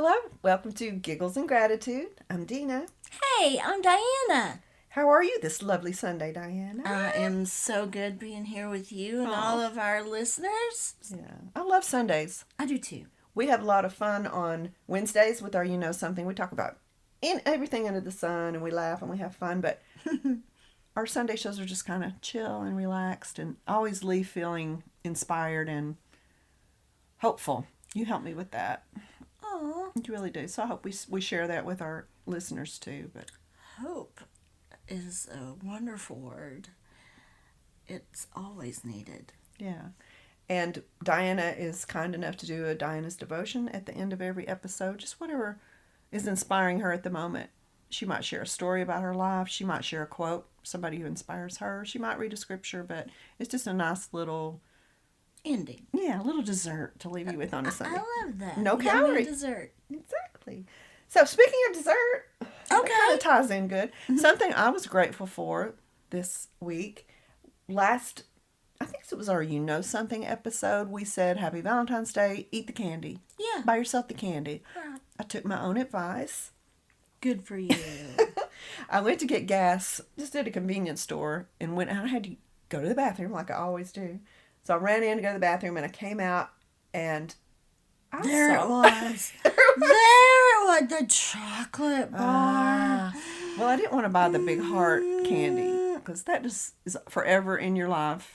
Hello, welcome to Giggles and Gratitude. I'm Dena. Hey, I'm Diana. How are you this lovely Sunday, Diana? I am so good being here with you and all of our listeners. Yeah, I love Sundays. I do too. We have a lot of fun on Wednesdays with our You Know Something. We talk about everything under the sun, and we laugh and we have fun, but our Sunday shows are just kind of chill and relaxed and always leave feeling inspired and hopeful. You help me with that. Aw. You really do. So I hope we share that with our listeners too. But Hope is a wonderful word. It's always needed. yeah. And Diana is kind enough to do a Diana's devotion at the end of every episode. Just whatever is inspiring her at the moment. She might share a story about her life. She might share a quote, somebody who inspires her. She might read a scripture, but it's just a nice little Ending. a little dessert to leave you with on a Sunday. I love that. No Yummy calorie. dessert. Exactly. So speaking of dessert, that kind Okay. of ties in good. Something I was grateful for this week. I think it was our You Know Something episode. We said, Happy Valentine's Day, eat the candy. Yeah. Buy yourself the candy. Right. I took my own advice. Good for you. I went to get gas just at a convenience store and I had to go to the bathroom like I always do. So I ran in to go to the bathroom and I came out and There it was. There it was. The chocolate bar. Well, I didn't want to buy the big heart candy because that just is forever in your life.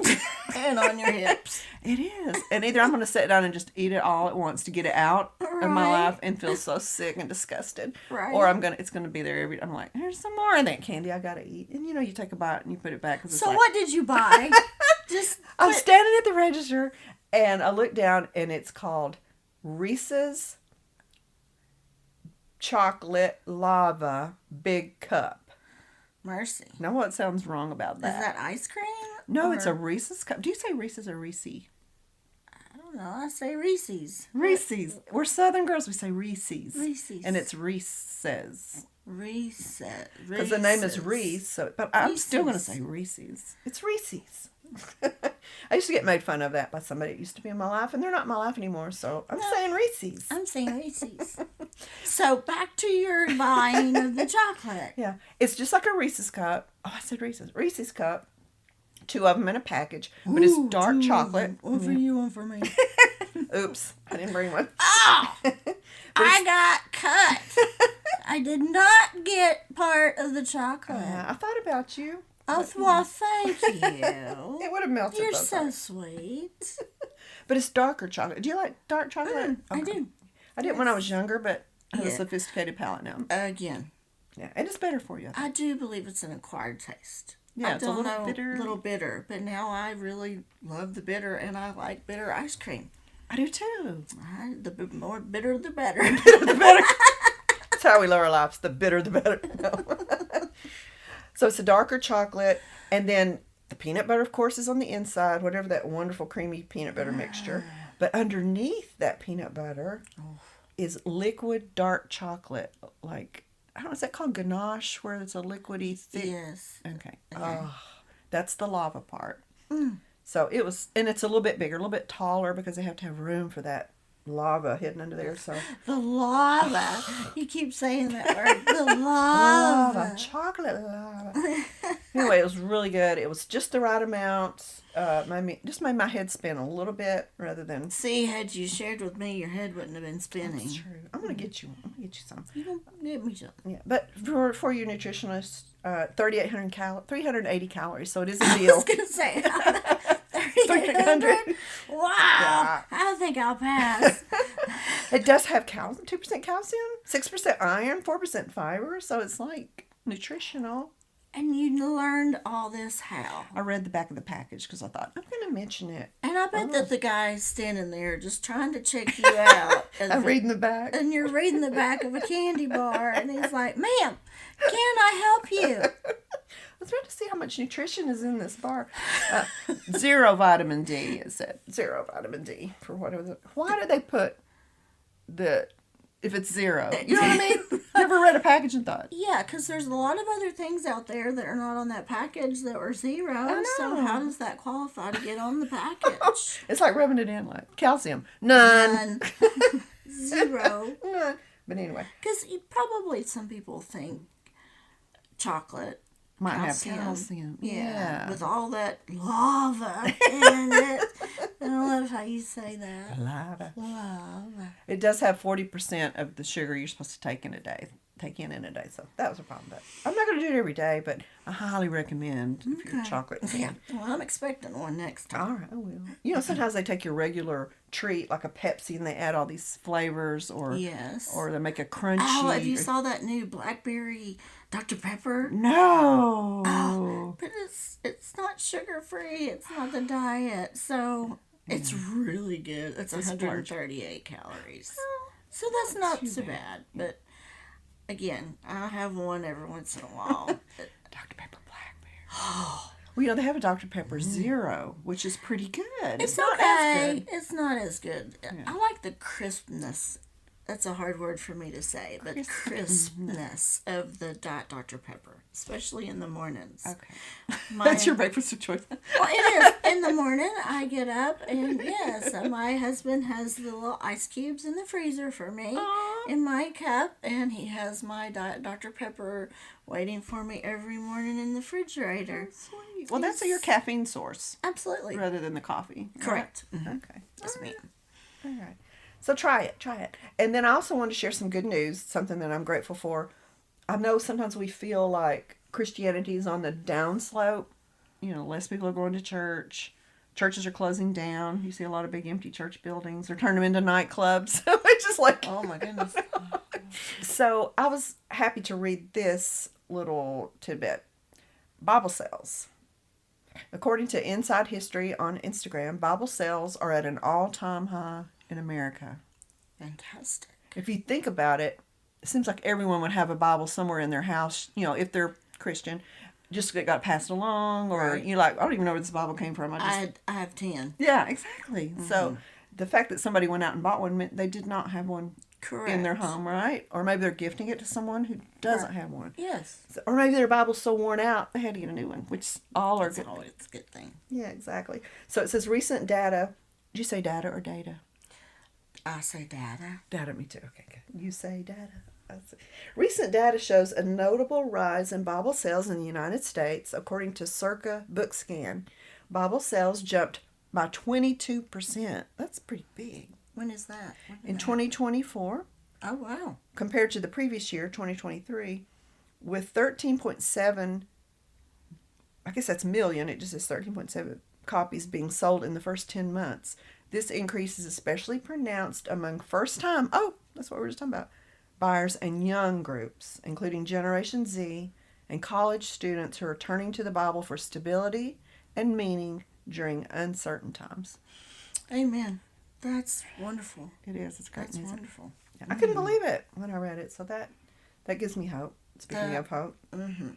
And on your hips. It is. And either I'm going to sit down and just eat it all at once to get it out of my Right. life and feel so sick and disgusted. Right. Or it's going to be there I'm like, here's some more of that candy I got to eat. And you take a bite and you put it back. 'Cause it's So like, what did you buy? I'm standing at the register and I look down and it's called Reese's Chocolate Lava Big Cup. Mercy. Now what sounds wrong about Is that? that ice cream? No, it's a Or- Reese's cup. Do you say Reese's or Reese? I don't know. I say Reese's. Reese's. We're Southern girls. We say Reese's. Reese's. And it's Reese's. Reese. Because the name is Reese. But I'm still going to Reese's. say Reese's. It's Reese's. I used to get made fun of that by somebody that used to be in my life, and they're not in my life anymore, so I'm saying Reese's. I'm saying Reese's. So back to your buying of the chocolate. Yeah. It's just like a Reese's cup. Oh, I said Reese's. Reese's cup. 2 of them in a package, but it's dark Ooh, chocolate. One for you, one for me. Oops, I didn't bring one. Oh, I got cut. I did not get part of the chocolate. I thought about you. Oh, well, thank you. It would have melted. You're both so ways. sweet. But it's darker chocolate. Do you like dark chocolate? I Okay. do. I did when I was younger, but I have a Yeah. sophisticated palate now. Again, Yeah, and it's better for you. I do believe it's an acquired taste. Yeah, I it's a don't little know, bitter. little bitter, but now I really love the bitter, and I like bitter ice cream. I do too. The more bitter, the better. The better. That's how we live our lives. The bitter, the better. No. So it's a darker chocolate, and then the peanut butter, of course, is on the inside, whatever that wonderful creamy peanut butter mixture. But underneath that peanut butter is liquid dark chocolate. Like, I don't know, is that called ganache, where it's a liquidy, thick? Yes. Okay. Oh, that's the lava part. So it was, and it's a little bit bigger, a little bit taller because they have to have room for that lava hidden under there. So The lava. You keep saying that word. The lava. chocolate lava. Anyway, it was really good. It was just the right amount. Just made my head spin a little bit rather than. See, had you shared with me, your head wouldn't have been spinning. That's true. I'm gonna get you. I'm gonna get you some. You don't get me some. Yeah, but for you nutritionists, 380 calories. So it is a I deal. was going to say 300. 300. Wow. Yeah. I think I'll pass. It does have 2% calcium, 6% iron, 4% fiber. So it's like nutritional. And you learned all this how? I read the back of the package because I thought I'm gonna mention it. And I bet that the guy's standing there just trying to check you out. I'm reading the back. And you're reading the back of a candy bar, and he's like, "Ma'am, can I help you?" I was trying to see how much nutrition is in this bar. 0 vitamin D, it said. 0 vitamin D for whatever. Why do they put if it's 0? You know what I mean? You ever read a package and thought? Yeah, because there's a lot of other things out there that are not on that package that were 0. I So know. how does that qualify to get on the package? It's like rubbing it in like calcium. None. None. 0. None. But anyway. Because probably some people think chocolate might have calcium. Yeah. With all that lava in it. I love how you say that. Lava. Lava. It does have 40% of the sugar you're supposed to take in a day. So that was a problem. But I'm not going to do it every day, but I highly recommend if you're a chocolate fan. Yeah. Well, I'm expecting one next time. All right, I will. You know, sometimes they take your regular treat, like a Pepsi, and they add all these flavors, or they make a crunchy. Oh, have you saw that new blackberry Dr. Pepper? No. Oh, but it's not sugar free. It's not the diet, so it's really good. It's 138 calories, so that's not so bad. But again, I have one every once in a while. Dr. Pepper Blackberry. Well, you know, they have a Dr. Pepper Zero, which is pretty good. It's not as good. It's not as good. Yeah. I like the crispness. That's a hard word for me to say, but crispness of the Dr. Pepper, especially in the mornings. Okay. That's your breakfast of choice. Well, it is. In the morning, I get up, and yes, my husband has the little ice cubes in the freezer for me in my cup, and he has my Dr. Pepper waiting for me every morning in the refrigerator. Oh, sweet. Well, that's your caffeine source. Absolutely. Rather than the coffee. Correct. Right? Mm-hmm. Okay. That's me. All right. So try it. And then I also want to share some good news, something that I'm grateful for. I know sometimes we feel like Christianity is on the downslope. You know, less people are going to church. Churches are closing down. You see a lot of big empty church buildings. They're turning them into nightclubs. It's just like... Oh, my goodness. So I was happy to read this little tidbit. Bible sales. According to Inside History on Instagram, Bible sales are at an all-time high in America. Fantastic. If you think about it, it seems like everyone would have a Bible somewhere in their house, you know, if they're Christian, just it got passed along, or you're like, I don't even know where this Bible came from. I have 10. Yeah, exactly. Mm-hmm. So the fact that somebody went out and bought one meant they did not have one in their home, right? Or maybe they're gifting it to someone who doesn't have one. Yes. Or maybe their Bible's so worn out, they had to get a new one, which all are good. That's always a good thing. Yeah, exactly. So it says recent data. Did you say data or data? I say data. Data, me too. Okay, good. You say data. Recent data shows a notable rise in Bible sales in the United States. According to Circa BookScan, Bible sales jumped by 22%. That's pretty big. When is that? In 2024. Oh, wow. Compared to the previous year, 2023, with 13.7, I guess that's million, it just says 13.7 copies being sold in the first 10 months. This increase is especially pronounced among first-time, that's what we were just talking about, buyers and young groups, including Generation Z and college students who are turning to the Bible for stability and meaning during uncertain times. Amen. That's wonderful. It is. It's great. That's wonderful. Yeah, I couldn't believe it when I read it, so that gives me hope. Speaking of hope. Mm-hmm.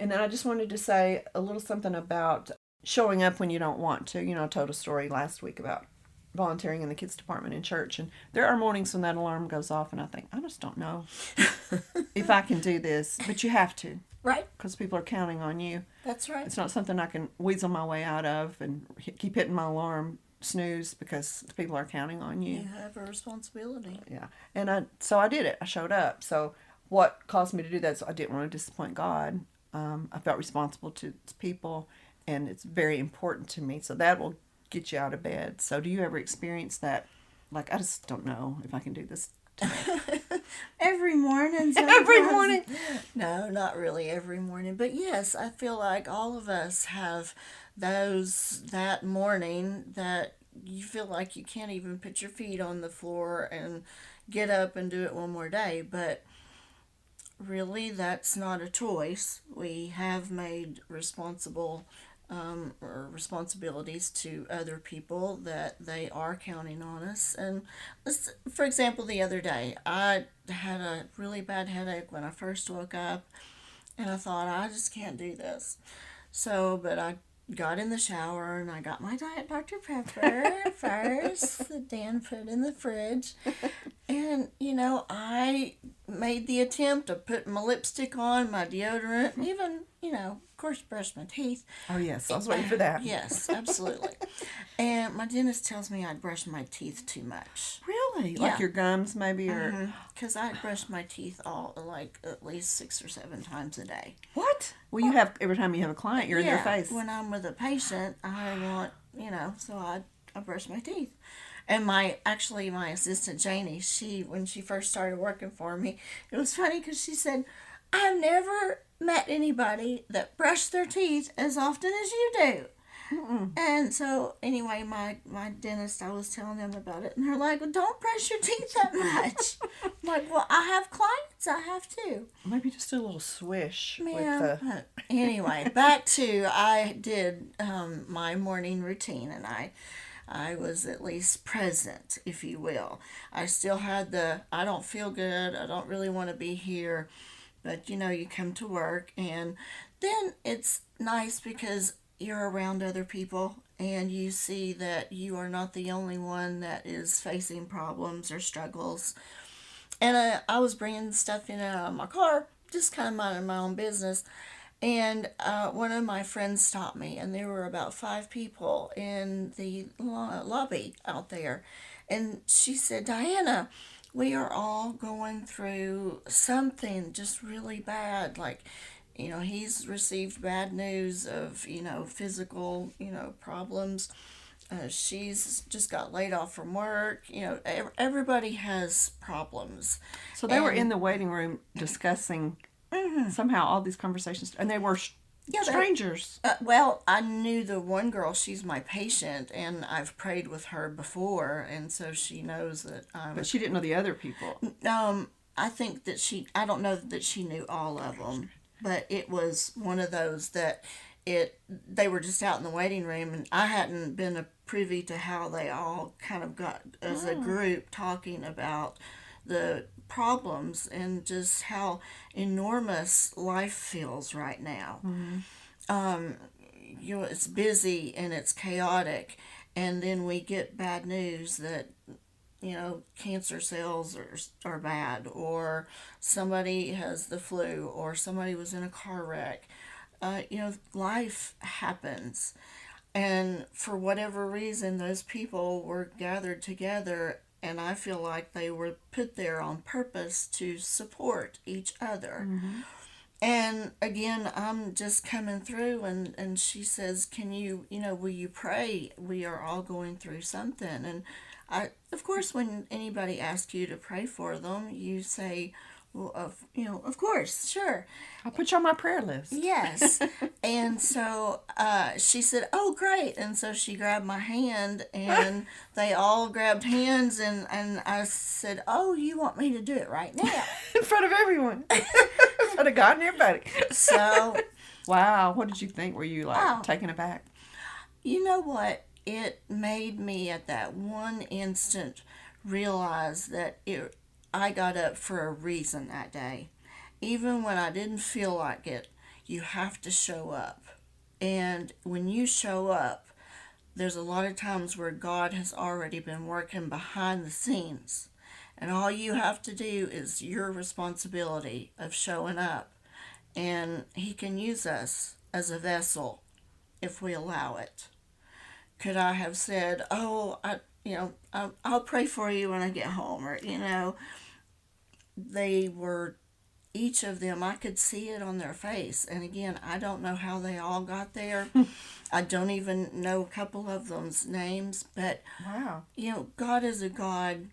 And then I just wanted to say a little something about showing up when you don't want to. You know, I told a story last week about volunteering in the kids department in church, and there are mornings when that alarm goes off and I think, I just don't know if I can do this, but you have to. Right. Because people are counting on you. That's right. It's not something I can weasel my way out of and keep hitting my alarm snooze because people are counting on you. You have a responsibility. Yeah. And so I did it. I showed up. So what caused me to do that? So I didn't want to disappoint God. I felt responsible to people, and it's very important to me. So that will get you out of bed. So do you ever experience that? Like, I just don't know if I can do this today. Every morning. Every morning? No, not really every morning. But yes, I feel like all of us have that morning that you feel like you can't even put your feet on the floor and get up and do it one more day. But really, that's not a choice. We have made responsibilities to other people that they are counting on us. And for example, the other day, I had a really bad headache when I first woke up, and I thought, I just can't do this. But I got in the shower and I got my Diet Dr. Pepper first that Dan put in the fridge. And, I made the attempt of putting my lipstick on, my deodorant, even, of course, brush my teeth. Oh, yes. I was waiting for that. Yes, absolutely. And my dentist tells me I brush my teeth too much. Really? Yeah. Like your gums, maybe? Or Because I brush my teeth at least 6 or 7 times a day. what? Well, you have, every time you have a client, you're in their face. When I'm with a patient, I want, so I brush my teeth. And my assistant Janie, when she first started working for me, it was funny because she said, "I've never met anybody that brushed their teeth as often as you do." Mm-mm. And so anyway, my dentist, I was telling them about it, and they're like, "Well, don't brush your teeth that much." I'm like, "Well, I have clients, I have to." Maybe just do a little swish with Yeah. the... Anyway, back to I did my morning routine, and I was at least present, if you will. I still had I don't feel good, I don't really want to be here, but you come to work, and then it's nice because you're around other people and you see that you are not the only one that is facing problems or struggles. And I was bringing stuff in and out of my car, just kind of minding my own business. And one of my friends stopped me, and there were about 5 people in the lobby out there. And she said, "DiANNA, we are all going through something just really bad. Like, he's received bad news of, physical, problems. She's just got laid off from work. Everybody has problems." So they were in the waiting room discussing somehow all these conversations, and they were strangers. Well, I knew the one girl. She's my patient, and I've prayed with her before, and so she knows that I'm... But she didn't know the other people. I think that I don't know that she knew all of them, but it was one of those that they were just out in the waiting room, and I hadn't been privy to how they all kind of got as a group talking about the problems and just how enormous life feels right now. It's busy and it's chaotic, and then we get bad news that cancer cells are bad, or somebody has the flu, or somebody was in a car wreck. Life happens. And for whatever reason, those people were gathered together, and I feel like they were put there on purpose to support each other. Mm-hmm. And again, I'm just coming through, and she says, "Can you, will you pray? We are all going through something." And of course, when anybody asks you to pray for them, you say, "Well, of course, sure. I'll put you on my prayer list." Yes. And so she said, "Oh, great." And so she grabbed my hand, and they all grabbed hands, and I said, "Oh, you want me to do it right now?" In front of everyone. In front of God and everybody. So. Wow. What did you think? Were you taken aback? You know what? It made me at that one instant realize that I got up for a reason that day. Even when I didn't feel like it, you have to show up. And when you show up, there's a lot of times where God has already been working behind the scenes. And all you have to do is your responsibility of showing up. And He can use us as a vessel if we allow it. Could I have said, "Oh, I'll pray for you when I get home," or, they were, each of them, I could see it on their face. And again, I don't know how they all got there. I don't even know a couple of them's names, but wow, God is a God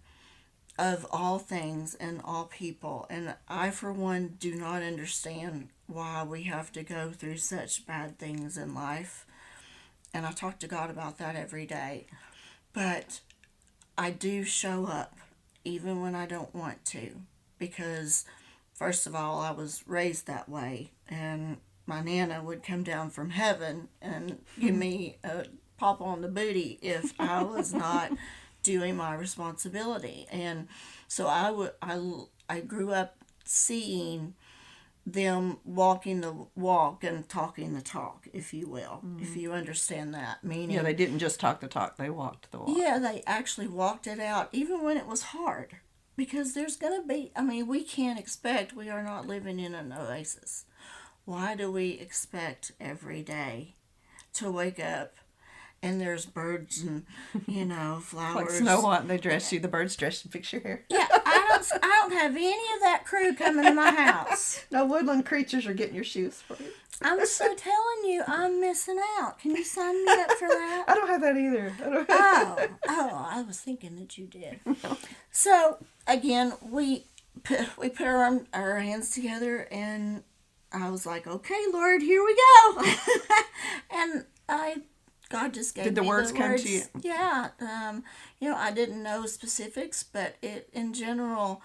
of all things and all people. And I, for one, do not understand why we have to go through such bad things in life. And I talk to God about that every day. But I do show up, even when I don't want to. Because, first of all, I was raised that way. And my Nana would come down from heaven and give me a pop on the booty if I was not doing my responsibility. And so I grew up seeing them walking the walk and talking the talk, if you will, if you understand that. Meaning, they didn't just talk the talk, they walked the walk. Yeah, they actually walked it out, even when it was hard. Because there's going to be, I mean, we can't expect, we are not living in an oasis. Why do we expect every day to wake up and there's birds and, Like flowers? Snow White, and they dress you. The birds dress you, fix your hair. Yeah, I don't have any of that crew coming to my house. No woodland creatures are getting your shoes for you. I'm so telling you, I'm missing out. Can you sign me up for that? I don't have that either. I was thinking that you did. So again, we put our hands together, and I was like, "Okay, Lord, here we go." And God just gave Did the me words the come words. to you? Yeah, I didn't know specifics, but in general,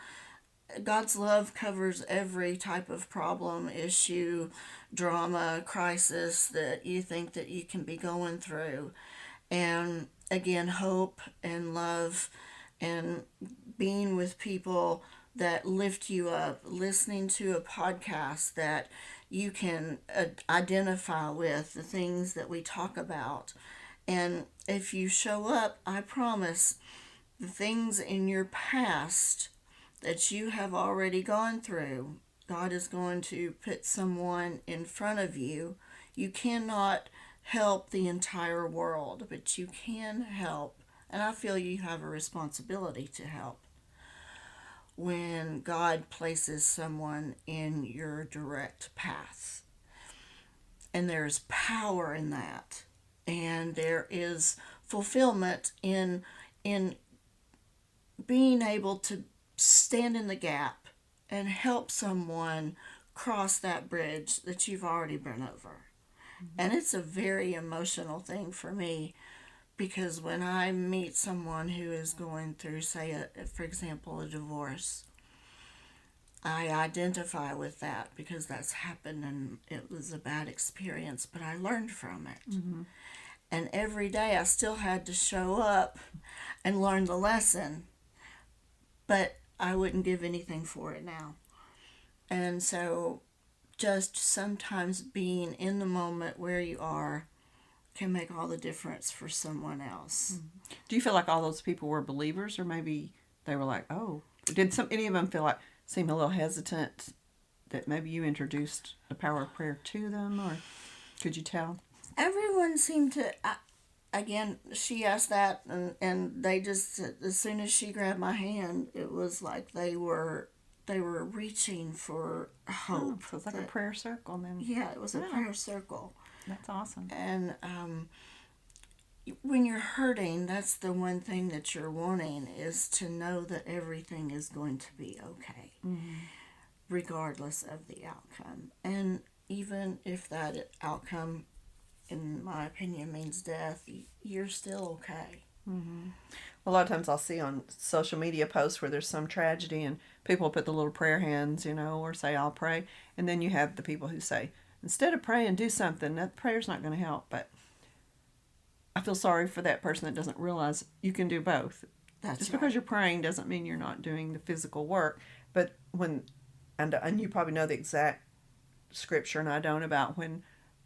God's love covers every type of problem, issue, drama, crisis that you think that you can be going through. And again, hope and love and being with people that lift you up, listening to a podcast that you can identify with the things that we talk about. And if you show up, I promise the things in your past that you have already gone through, God is going to put someone in front of you. You cannot help the entire world, but you can help. And I feel you have a responsibility to help when God places someone in your direct path. And there's power in that. And there is fulfillment in being able to stand in the gap and help someone cross that bridge that you've already been over. And it's a very emotional thing for me, because when I meet someone who is going through, say, for example, a divorce, I identify with that because that's happened and it was a bad experience, but I learned from it. Mm-hmm. And every day I still had to show up and learn the lesson, but I wouldn't give anything for it now. And so just sometimes being in the moment where you are can make all the difference for someone else. Do you feel like all those people were believers, or maybe they were like, oh, did any of them seem a little hesitant that maybe you introduced the power of prayer to them, or could you tell? Everyone seemed to, again, she asked that, and they just, as soon as she grabbed my hand, it was like they were reaching for hope. So it's like a prayer circle then. Yeah, it was a prayer circle. That's awesome. And when you're hurting, that's the one thing that you're wanting, is to know that everything is going to be okay, regardless of the outcome. And even if that outcome, in my opinion, means death, you're still okay. Mm-hmm. A lot of times I'll see on social media posts where there's some tragedy and people put the little prayer hands, or say, I'll pray. And then you have the people who say, instead of praying, do something. That prayer's not going to help. But I feel sorry for that person that doesn't realize you can do both. Just because you're praying doesn't mean you're not doing the physical work. But and you probably know the exact scripture, and I don't, about when,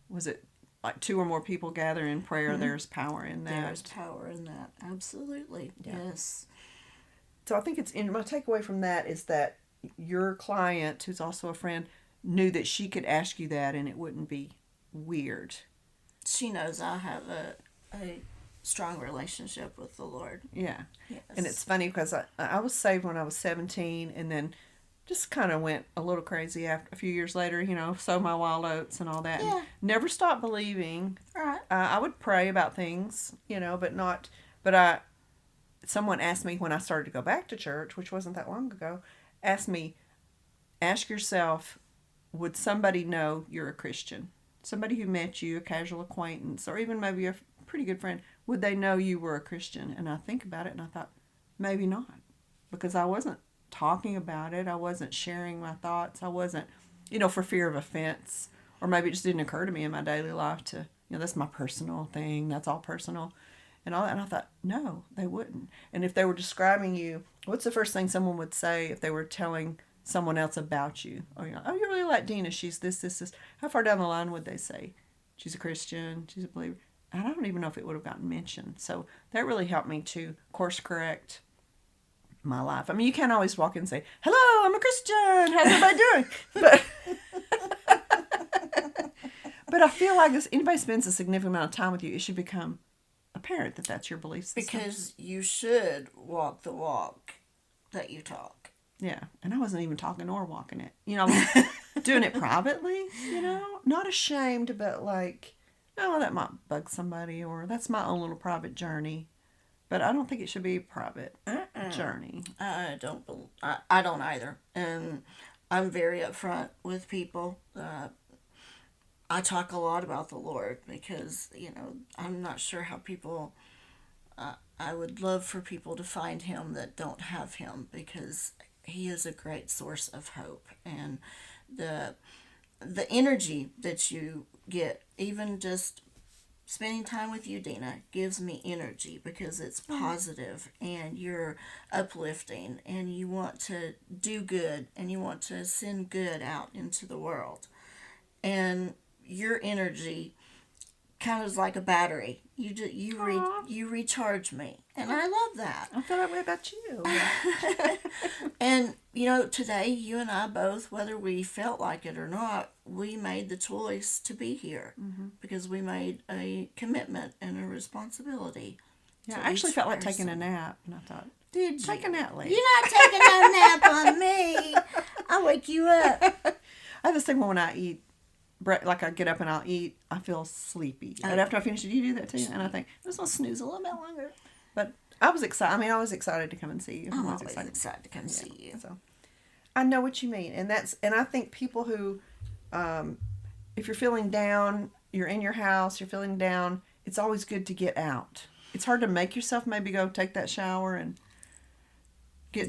was it like 2 or more people gather in prayer, there's power in that. There's power in that. Absolutely. Yeah. Yes. So I think my takeaway from that is that your client, who's also a friend, knew that she could ask you that and it wouldn't be weird. She knows I have a strong relationship with the Lord. Yeah. Yes. And it's funny because I was saved when I was 17, and then just kind of went a little crazy after a few years later, sowed my wild oats and all that. Yeah. And never stopped believing. Right. I would pray about things, but someone asked me when I started to go back to church, which wasn't that long ago, asked me, ask yourself, would somebody know you're a Christian? Somebody who met you, a casual acquaintance, or even maybe a pretty good friend, would they know you were a Christian? And I think about it and I thought, maybe not, because I wasn't talking about it. I wasn't sharing my thoughts. I wasn't, for fear of offense, or maybe it just didn't occur to me in my daily life to, that's my personal thing. That's all personal. And all that. And I thought, no, they wouldn't. And if they were describing you, what's the first thing someone would say if they were telling someone else about you? Or, oh, you're really like Dena. She's this, this, this. How far down the line would they say? She's a Christian. She's a believer. And I don't even know if it would have gotten mentioned. So that really helped me to course correct my life. I mean, you can't always walk in and say, "Hello, I'm a Christian. How's everybody doing?" But but I feel like if anybody spends a significant amount of time with you, it should become apparent that that's your belief system. Because you should walk the walk that you talk. Yeah, and I wasn't even talking or walking it. I was doing it privately, not ashamed, but like, oh, that might bug somebody, or that's my own little private journey. But I don't think it should be a private journey. I don't either. And I'm very upfront with people. I talk a lot about the Lord because, I'm not sure how people... I would love for people to find him that don't have him, because he is a great source of hope. And the energy that you get, even just spending time with you, Dena, gives me energy because it's positive and you're uplifting and you want to do good and you want to send good out into the world. And your energy kind of is like a battery. You recharge me, and I love that. I feel that way about you. And today you and I both, whether we felt like it or not, we made the choice to be here because we made a commitment and a responsibility. Yeah, I actually felt like taking a nap, and I thought, did you take a nap later? You're not taking no nap on me. I'll wake you up. I have this thing when I eat. Like I get up and I'll eat, I feel sleepy. But after I finish it, you do that too? And I think, I'm just going to snooze a little bit longer. But I was excited. I mean, I was excited to come and see you. I'm always excited to come see you. So I know what you mean. And I think people who, if you're feeling down, you're in your house, you're feeling down, it's always good to get out. It's hard to make yourself maybe go take that shower and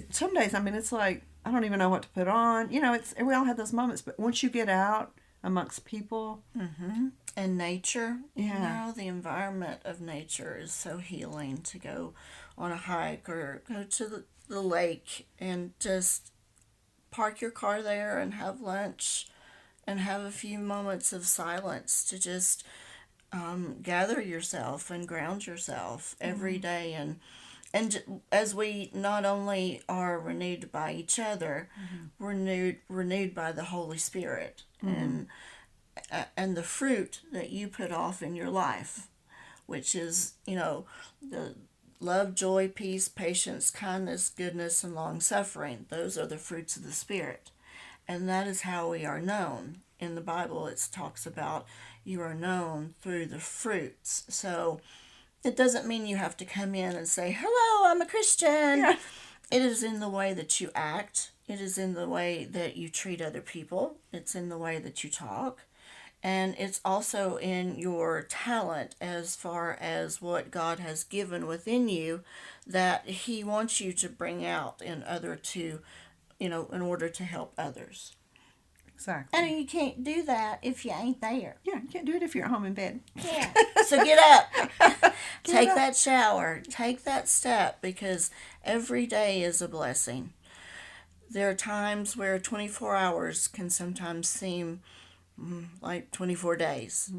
some days, I mean, it's like, I don't even know what to put on. We all have those moments. But once you get out, amongst people. Mm-hmm. And nature. Yeah. The environment of nature is so healing, to go on a hike or go to the lake and just park your car there and have lunch and have a few moments of silence to just gather yourself and ground yourself every day. And as we not only are renewed by each other, we're renewed by the Holy Spirit. And the fruit that you put off in your life, which is, the love, joy, peace, patience, kindness, goodness, and long-suffering. Those are the fruits of the Spirit. And that is how we are known. In the Bible, it talks about you are known through the fruits. So it doesn't mean you have to come in and say, "Hello, I'm a Christian." Yeah. It is in the way that you act. It is in the way that you treat other people. It's in the way that you talk. And it's also in your talent as far as what God has given within you that he wants you to bring out in order to help others. Exactly. And you can't do that if you ain't there. Yeah, you can't do it if you're at home in bed. Yeah. So get up. Take that shower. Take that step, because every day is a blessing. There are times where 24 hours can sometimes seem like 24 days.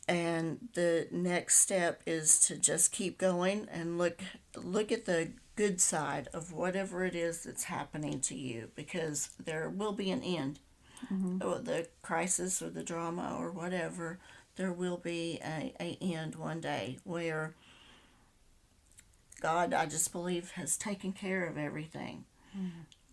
And the next step is to just keep going and look at the good side of whatever it is that's happening to you, because there will be an end. The crisis or the drama or whatever, there will be a end one day where God, I just believe, has taken care of everything.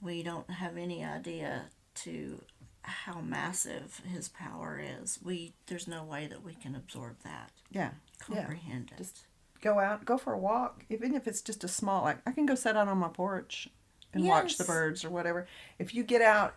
We don't have any idea to how massive his power is. There's no way that we can absorb that. Yeah. Comprehend it. Just go out, go for a walk, even if it's just a small, like I can go sit out on my porch and watch the birds or whatever. If you get out,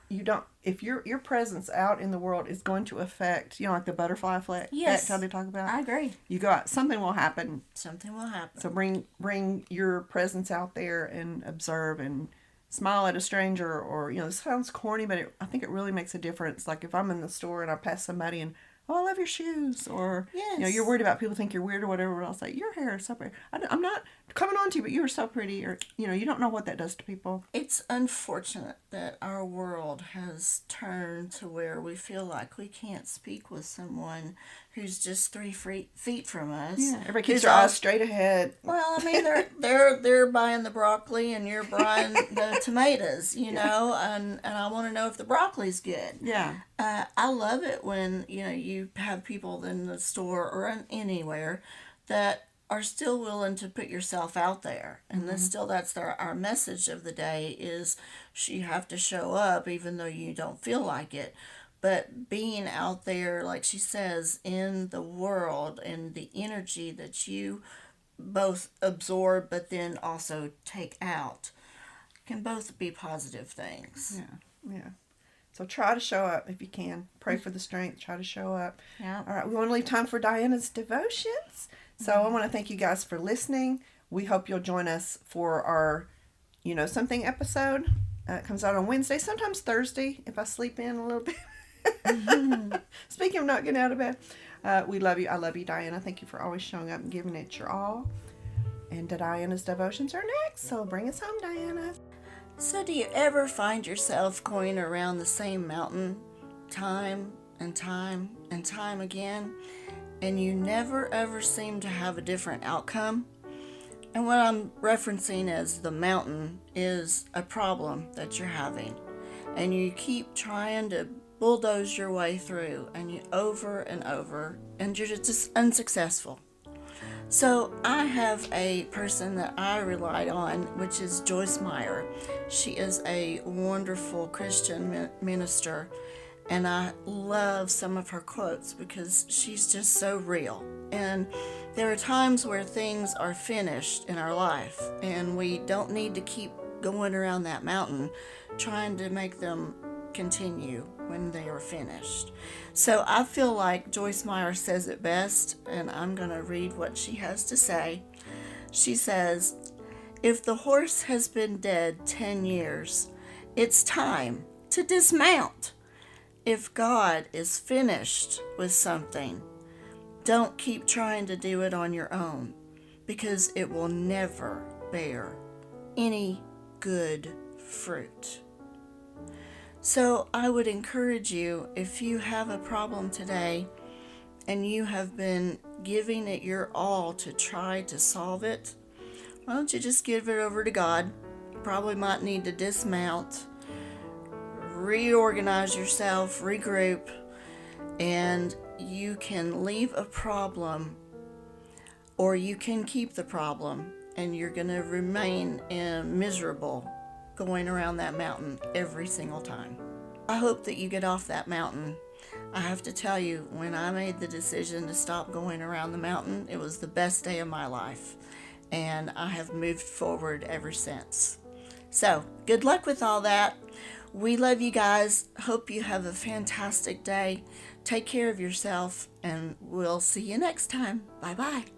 if your presence out in the world is going to affect, like the butterfly effect. Yes. That's how they talk about. I agree. You go out, something will happen. Something will happen. So bring your presence out there and observe and smile at a stranger, or this sounds corny, but I think it really makes a difference. Like if I'm in the store and I pass somebody and, "Oh, I love your shoes," or Yes. you're worried about people think you're weird or whatever, I'll say, "Your hair is so pretty." I'm not coming on to you, but you were so pretty, or you don't know what that does to people. It's unfortunate that our world has turned to where we feel like we can't speak with someone who's just 3 feet from us. Yeah, everybody keeps who's their all- eyes straight ahead. Well, I mean, they're buying the broccoli and you're buying the tomatoes, and I want to know if the broccoli's good. Yeah. I love it when you have people in the store or anywhere that are still willing to put yourself out there, and that's our message of the day is you have to show up even though you don't feel like it. But being out there, like she says, in the world and the energy that you both absorb but then also take out can both be positive things. Yeah. So try to show up if you can. Pray for the strength. Try to show up. Yeah. All right. We want to leave time for DIANNA'S devotions. So I want to thank you guys for listening. We hope you'll join us for our, something episode. It comes out on Wednesday, sometimes Thursday if I sleep in a little bit. Speaking of not getting out of bed, we love you. I love you, DIANNA. Thank you for always showing up and giving it your all. And DIANNA'S devotions are next. So bring us home, DIANNA. So do you ever find yourself going around the same mountain time and time and time again, and you never ever seem to have a different outcome? And what I'm referencing as the mountain is a problem that you're having, and you keep trying to bulldoze your way through, and you over and over, and you're just unsuccessful. So I have a person that I relied on, which is Joyce Meyer. She is a wonderful Christian minister, and I love some of her quotes because she's just so real. And there are times where things are finished in our life, and we don't need to keep going around that mountain trying to make them continue when they are finished. So I feel like Joyce Meyer says it best, and I'm going to read what she has to say. She says, "If the horse has been dead 10 years, it's time to dismount. If God is finished with something, don't keep trying to do it on your own, because it will never bear any good fruit." So I would encourage you, if you have a problem today and you have been giving it your all to try to solve it, why don't you just give it over to God? You probably might need to dismount, reorganize yourself, regroup, and you can leave a problem, or you can keep the problem, and you're going to remain miserable going around that mountain every single time. I hope that you get off that mountain. I have to tell you, when I made the decision to stop going around the mountain, it was the best day of my life, and I have moved forward ever since. So, good luck with all that. We love you guys. Hope you have a fantastic day. Take care of yourself, and we'll see you next time. Bye-bye.